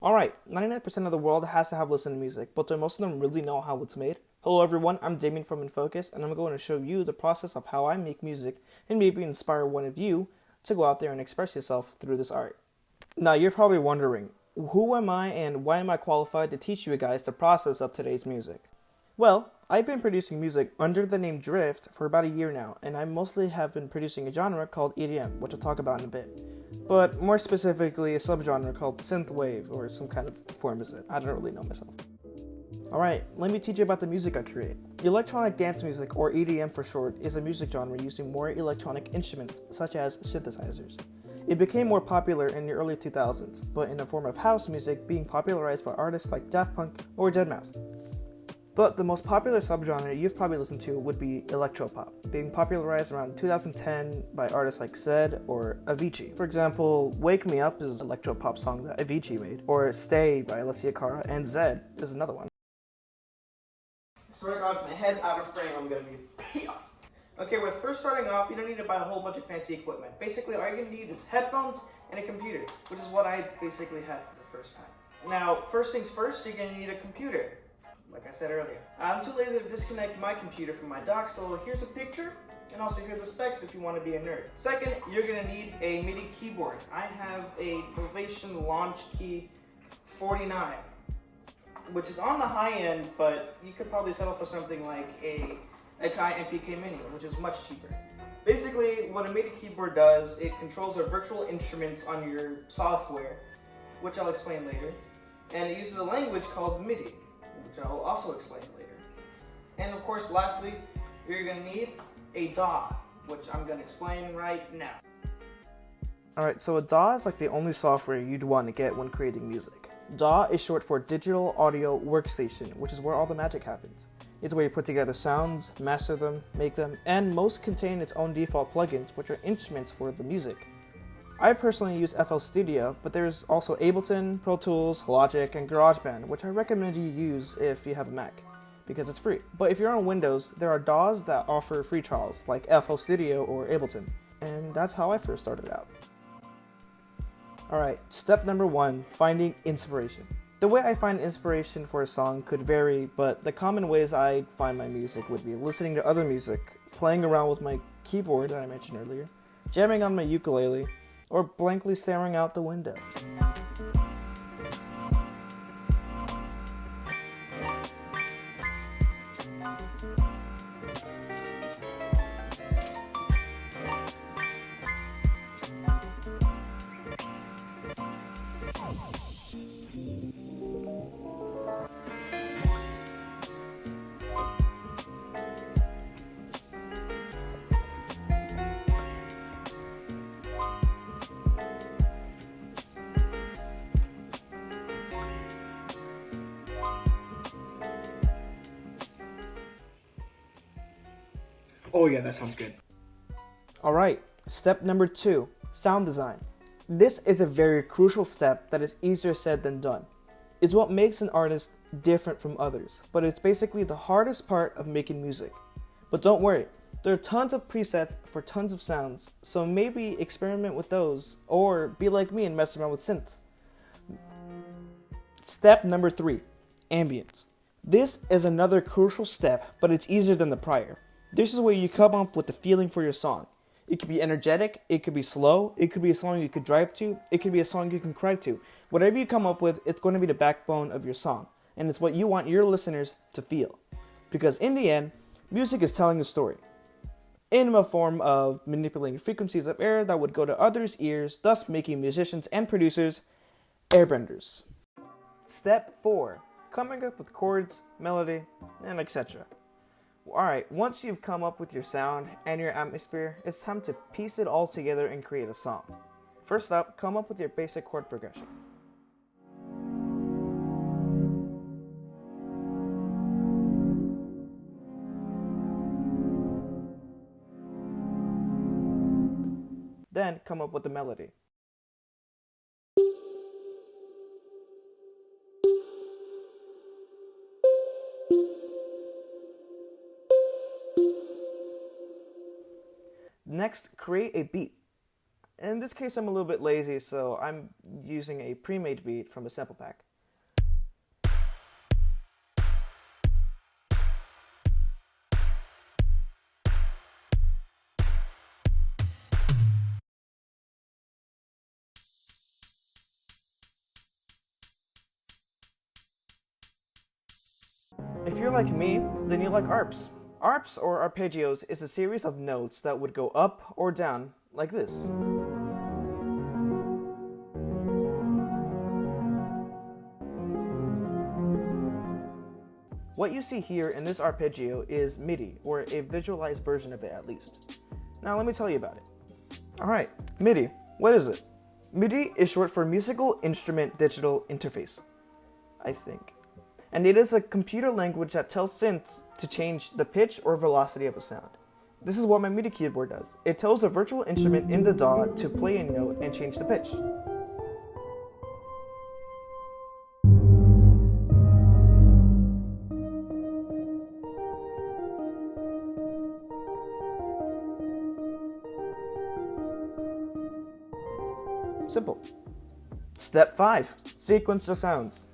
Alright, 99% of the world has to have listened to music, but do most of them really know how it's made? Hello everyone, I'm Damien from InFocus, and I'm going to show you the process of how I make music and maybe inspire one of you to go out there and express yourself through this art. Now you're probably wondering, who am I and why am I qualified to teach you guys the process of today's music? Well, I've been producing music under the name Drift for about a year now, and I mostly have been producing a genre called EDM, which I'll talk about in a bit. But more specifically, a subgenre called synthwave, or some kind of form is it. I don't really know myself. Alright, let me teach you about the music I create. Electronic dance music, or EDM for short, is a music genre using more electronic instruments, such as synthesizers. It became more popular in the early 2000s, but in the form of house music being popularized by artists like Daft Punk or Deadmau5. But the most popular subgenre you've probably listened to would be electropop, being popularized around 2010 by artists like Zedd or Avicii. For example, Wake Me Up is an electropop song that Avicii made, or Stay by Alessia Cara, and Zedd is another one. Starting off, my head's out of frame, I'm gonna be pissed. Okay, we're first starting off, you don't need to buy a whole bunch of fancy equipment. Basically, all you're gonna need is headphones and a computer, which is what I basically had for the first time. Now, first things first, you're gonna need a computer. Like I said earlier. I'm too lazy to disconnect my computer from my dock, so here's a picture, and also here's the specs if you want to be a nerd. Second, you're going to need a MIDI keyboard. I have a Novation Launch Key 49, which is on the high end, but you could probably settle for something like a Kai MPK Mini, which is much cheaper. Basically, what a MIDI keyboard does, it controls the virtual instruments on your software, which I'll explain later, and it uses a language called MIDI, which I will also explain later. And of course, lastly, you're going to need a DAW, which I'm going to explain right now. Alright, so a DAW is like the only software you'd want to get when creating music. DAW is short for Digital Audio Workstation, which is where all the magic happens. It's where you put together sounds, master them, make them, and most contain its own default plugins, which are instruments for the music. I personally use FL Studio, but there's also Ableton, Pro Tools, Logic, and GarageBand, which I recommend you use if you have a Mac, because it's free. But if you're on Windows, there are DAWs that offer free trials, like FL Studio or Ableton, and that's how I first started out. Alright, step number 1, finding inspiration. The way I find inspiration for a song could vary, but the common ways I find my music would be listening to other music, playing around with my keyboard that I mentioned earlier, jamming on my ukulele, or blankly staring out the window. Oh yeah, that sounds good. Alright, step number 2, sound design. This is a very crucial step that is easier said than done. It's what makes an artist different from others, but it's basically the hardest part of making music. But don't worry, there are tons of presets for tons of sounds, so maybe experiment with those, or be like me and mess around with synths. Step number 3, ambience. This is another crucial step, but it's easier than the prior. This is where you come up with the feeling for your song. It could be energetic, it could be slow, it could be a song you could drive to, it could be a song you can cry to. Whatever you come up with, it's going to be the backbone of your song, and it's what you want your listeners to feel. Because in the end, music is telling a story, in a form of manipulating frequencies of air that would go to others' ears, thus making musicians and producers airbenders. Step 4, coming up with chords, melody, and etc. Alright, once you've come up with your sound and your atmosphere, it's time to piece it all together and create a song. First up, come up with your basic chord progression. Then come up with the melody. Next, create a beat. In this case, I'm a little bit lazy, so I'm using a pre-made beat from a sample pack. If you're like me, then you like arps. Arps, or arpeggios, is a series of notes that would go up or down like this. What you see here in this arpeggio is MIDI, or a visualized version of it at least. Now let me tell you about it. Alright, MIDI, what is it? MIDI is short for Musical Instrument Digital Interface, I think. And it is a computer language that tells synths to change the pitch or velocity of a sound. This is what my MIDI keyboard does. It tells the virtual instrument in the DAW to play a note and change the pitch. Simple. Step 5. Sequence the sounds.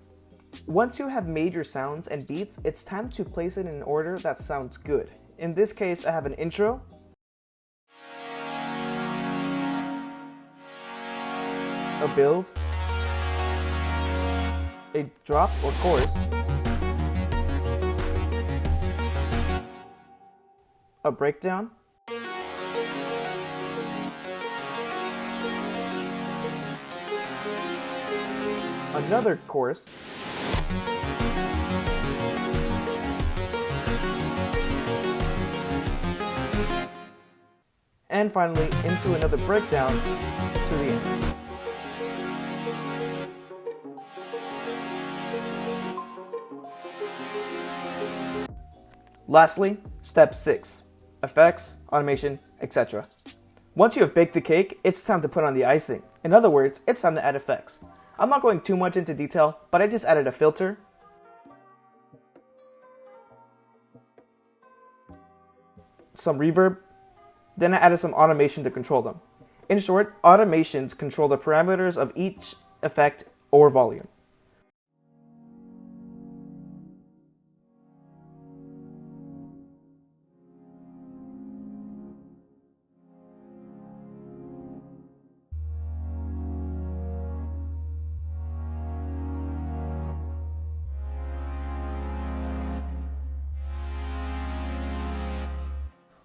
Once you have made your sounds and beats, it's time to place it in an order that sounds good. In this case, I have an intro, a build, a drop or chorus, a breakdown, another chorus, and finally into another breakdown to the end. Lastly, step 6, effects, automation, etc. Once you have baked the cake, it's time to put on the icing. In other words, it's time to add effects. I'm not going too much into detail, but I just added a filter, some reverb, then I added some automation to control them. In short, automations control the parameters of each effect or volume.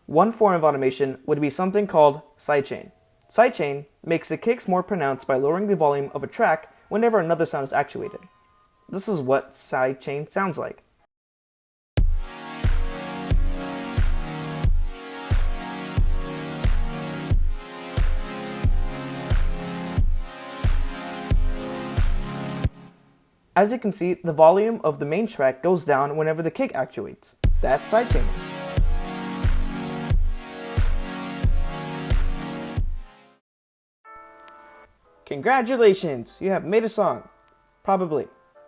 One form of automation would be something called sidechain. Sidechain makes the kicks more pronounced by lowering the volume of a track whenever another sound is actuated. This is what sidechain sounds like. As you can see, the volume of the main track goes down whenever the kick actuates. That's sidechaining. Congratulations! You have made a song. Probably.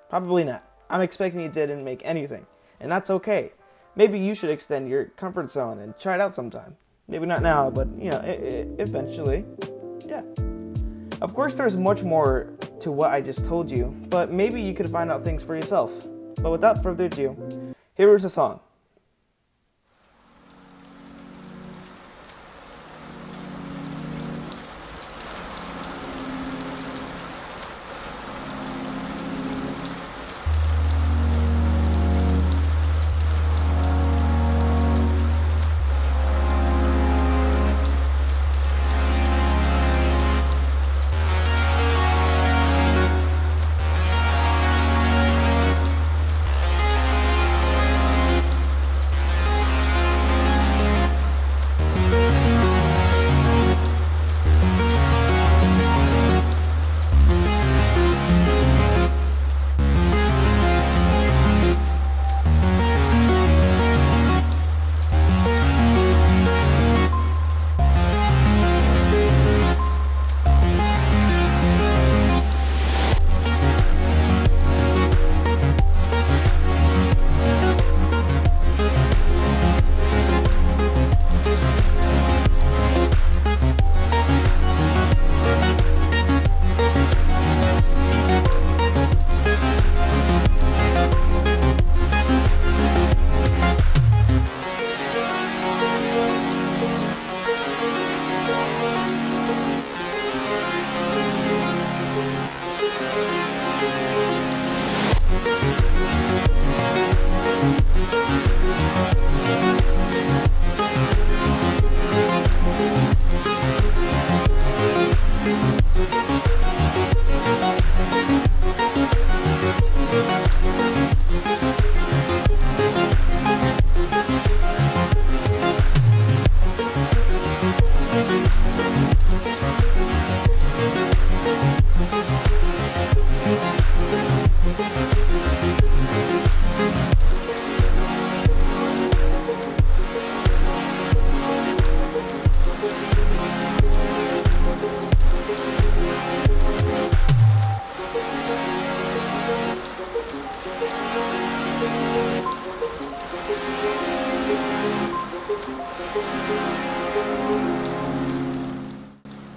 Probably not. I'm expecting you didn't make anything. And that's okay. Maybe you should extend your comfort zone and try it out sometime. Maybe not now, but eventually. Yeah. Of course there's much more to what I just told you, but maybe you could find out things for yourself. But without further ado, here is a song.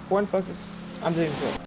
Point focus. I'm doing this.